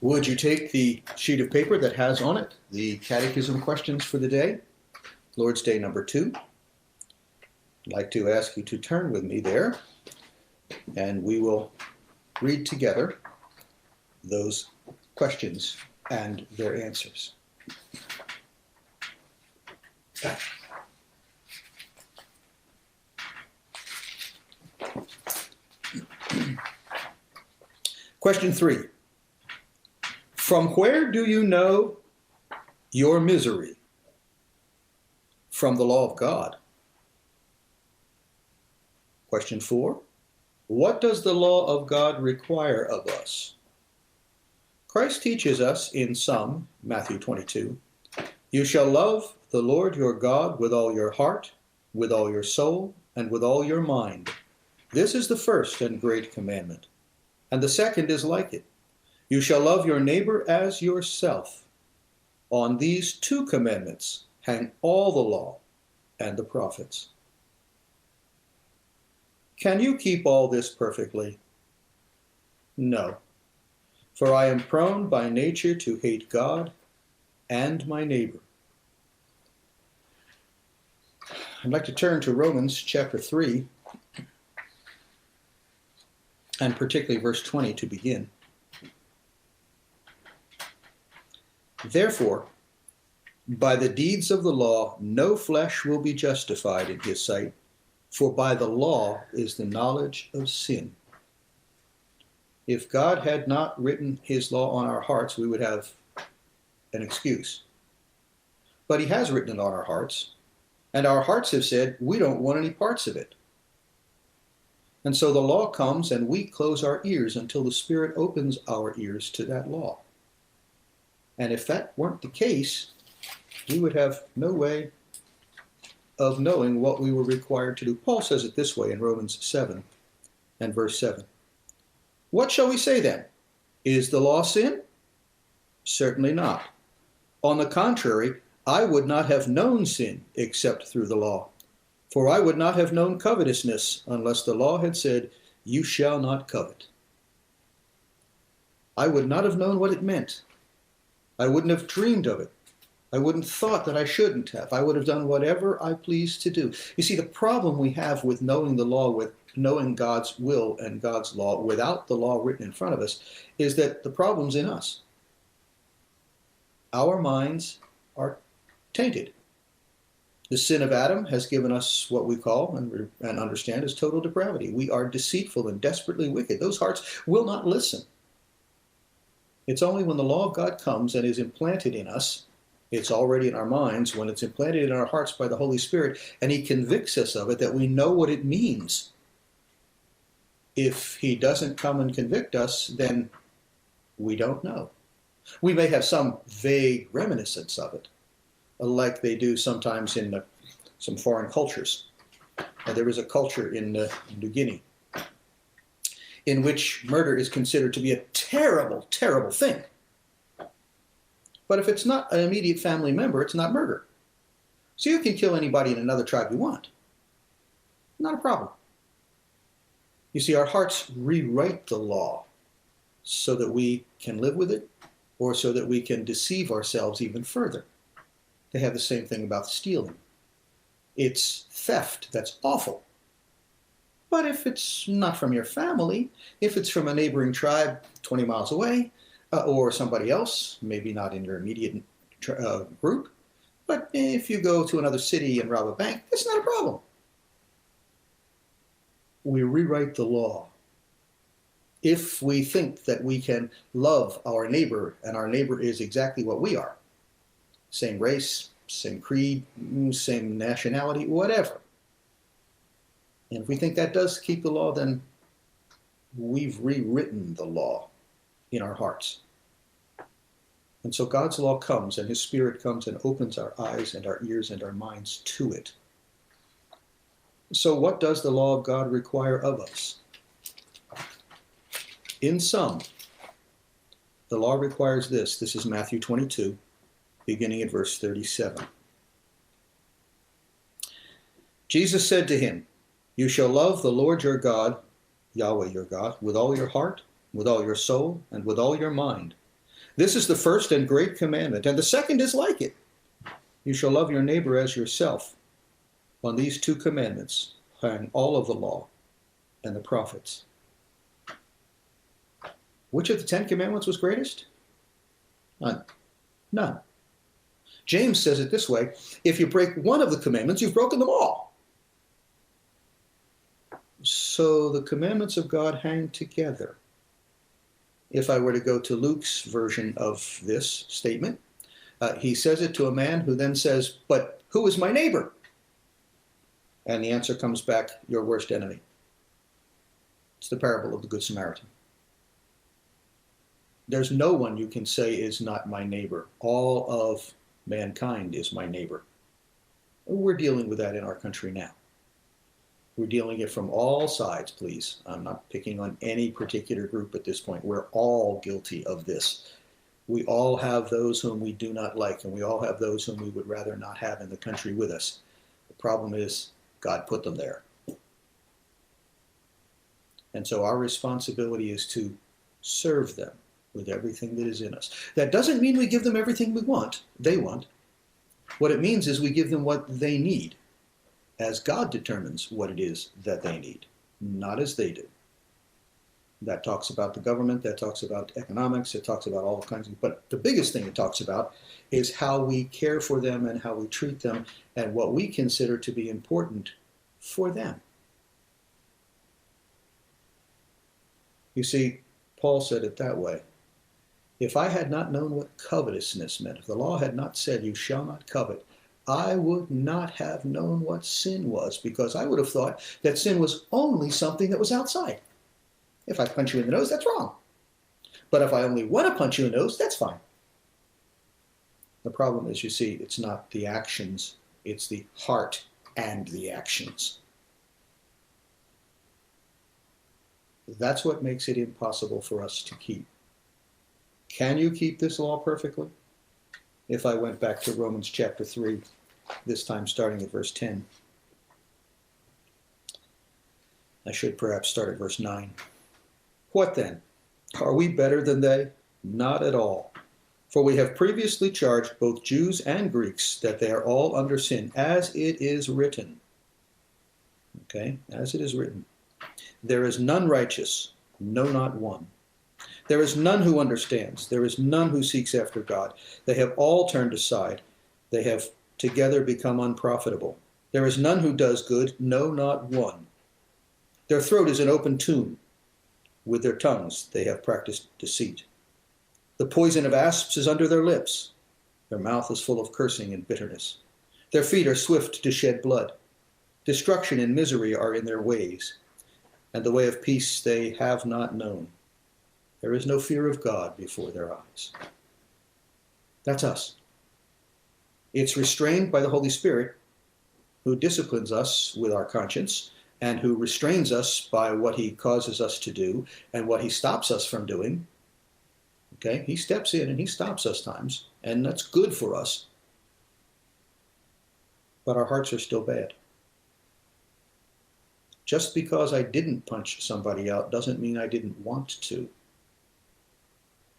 Would you take the sheet of paper that has on it the Catechism questions for the day, Lord's Day number 2? I'd like to ask you to turn with me there, and we will read together those questions and their answers. Question 3. From where do you know your misery? From the law of God. Question 4. What does the law of God require of us? Christ teaches us in some, Matthew 22, you shall love the Lord your God with all your heart, with all your soul, and with all your mind. This is the first and great commandment. And the second is like it. You shall love your neighbor as yourself. On these 2 commandments hang all the law and the prophets. Can you keep all this perfectly? No, for I am prone by nature to hate God and my neighbor. I'd like to turn to Romans chapter 3, and particularly verse 20 to begin. Therefore, by the deeds of the law, no flesh will be justified in his sight, for by the law is the knowledge of sin. If God had not written his law on our hearts, we would have an excuse. But he has written it on our hearts, and our hearts have said, we don't want any parts of it. And so the law comes and we close our ears until the Spirit opens our ears to that law. And if that weren't the case, we would have no way of knowing what we were required to do. Paul says it this way in Romans 7 and verse 7. What shall we say then? Is the law sin? Certainly not. On the contrary, I would not have known sin except through the law. For I would not have known covetousness unless the law had said, you shall not covet. I would not have known what it meant. I wouldn't have dreamed of it. I wouldn't have thought that I shouldn't have. I would have done whatever I pleased to do. You see, the problem we have with knowing the law, with knowing God's will and God's law without the law written in front of us, is that the problem's in us. Our minds are tainted. The sin of Adam has given us what we call and understand as total depravity. We are deceitful and desperately wicked. Those hearts will not listen. It's only when the law of God comes and is implanted in us, it's already in our minds, when it's implanted in our hearts by the Holy Spirit, and he convicts us of it, that we know what it means. If he doesn't come and convict us, then we don't know. We may have some vague reminiscence of it, like they do sometimes in some foreign cultures. There is a culture in New Guinea in which murder is considered to be a terrible, terrible thing. But if it's not an immediate family member, it's not murder. So you can kill anybody in another tribe you want. Not a problem. You see, our hearts rewrite the law so that we can live with it, or so that we can deceive ourselves even further. They have the same thing about stealing. It's theft. That's awful. But if it's not from your family, if it's from a neighboring tribe 20 miles away, or somebody else, maybe not in your immediate group, but if you go to another city and rob a bank, it's not a problem. We rewrite the law. If we think that we can love our neighbor, and our neighbor is exactly what we are, same race, same creed, same nationality, whatever. And if we think that does keep the law, then we've rewritten the law in our hearts. And so God's law comes, and his Spirit comes and opens our eyes and our ears and our minds to it. So what does the law of God require of us? In sum, the law requires this. This is Matthew 22, beginning at verse 37. Jesus said to him, you shall love the Lord your God, Yahweh your God, with all your heart, with all your soul, and with all your mind. This is the first and great commandment, and the second is like it. You shall love your neighbor as yourself. On these two commandments hang all of the law and the prophets. Which of the 10 commandments was greatest? None. None. James says it this way: if you break one of the commandments, you've broken them all. So the commandments of God hang together. If I were to go to Luke's version of this statement, he says it to a man who then says, but who is my neighbor? And the answer comes back, your worst enemy. It's the parable of the Good Samaritan. There's no one you can say is not my neighbor. All of mankind is my neighbor. We're dealing with that in our country now. We're dealing it from all sides, please. I'm not picking on any particular group at this point. We're all guilty of this. We all have those whom we do not like, and we all have those whom we would rather not have in the country with us. The problem is, God put them there. And so our responsibility is to serve them with everything that is in us. That doesn't mean we give them everything they want. What it means is we give them what they need, as God determines what it is that they need, not as they do. That talks about the government, that talks about economics, it talks about all kinds of, but the biggest thing it talks about is how we care for them and how we treat them and what we consider to be important for them. You see, Paul said it that way. If I had not known what covetousness meant, if the law had not said you shall not covet, I would not have known what sin was, because I would have thought that sin was only something that was outside. If I punch you in the nose, that's wrong. But if I only want to punch you in the nose, that's fine. The problem is, you see, it's not the actions, it's the heart and the actions. That's what makes it impossible for us to keep. Can you keep this law perfectly? If I went back to Romans chapter 3, this time starting at verse 10. I should perhaps start at verse 9. What then? Are we better than they? Not at all. For we have previously charged both Jews and Greeks that they are all under sin, as it is written. Okay, as it is written. There is none righteous, no, not one. There is none who understands. There is none who seeks after God. They have all turned aside. They have together become unprofitable. There is none who does good, no, not one. Their throat is an open tomb. With their tongues they have practiced deceit. The poison of asps is under their lips. Their mouth is full of cursing and bitterness. Their feet are swift to shed blood. Destruction and misery are in their ways, and the way of peace they have not known. There is no fear of God before their eyes. That's us. It's restrained by the Holy Spirit, who disciplines us with our conscience and who restrains us by what he causes us to do and what he stops us from doing. Okay, he steps in and he stops us times, and that's good for us. But our hearts are still bad. Just because I didn't punch somebody out doesn't mean I didn't want to.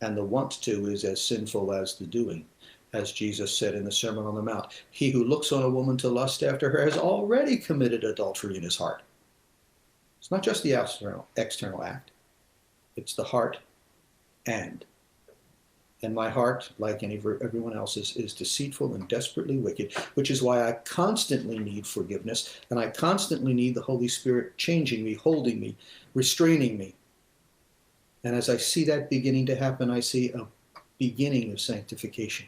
And the want to is as sinful as the doing. As Jesus said in the Sermon on the Mount, he who looks on a woman to lust after her has already committed adultery in his heart. It's not just the external act. It's the heart and. And my heart, like everyone else's, is deceitful and desperately wicked, which is why I constantly need forgiveness, and I constantly need the Holy Spirit changing me, holding me, restraining me. And as I see that beginning to happen, I see a beginning of sanctification.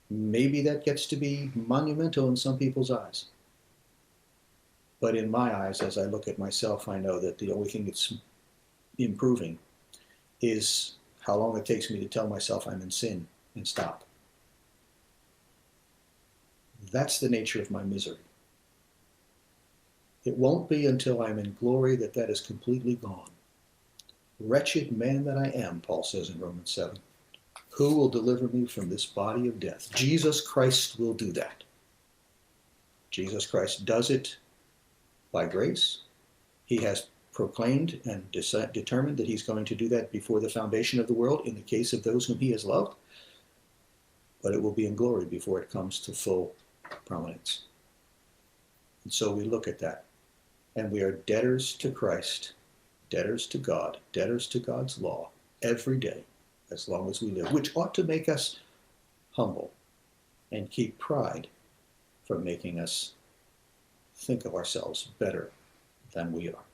Maybe that gets to be monumental in some people's eyes. But in my eyes, as I look at myself, I know that the only thing that's improving is how long it takes me to tell myself I'm in sin and stop. That's the nature of my misery. It won't be until I'm in glory that that is completely gone. Wretched man that I am, Paul says in Romans 7. Who will deliver me from this body of death? Jesus Christ will do that. Jesus Christ does it by grace. He has proclaimed and determined that he's going to do that before the foundation of the world in the case of those whom he has loved, but it will be in glory before it comes to full prominence. And so we look at that, and we are debtors to Christ, debtors to God, debtors to God's law every day as long as we live, which ought to make us humble and keep pride from making us think of ourselves better than we are.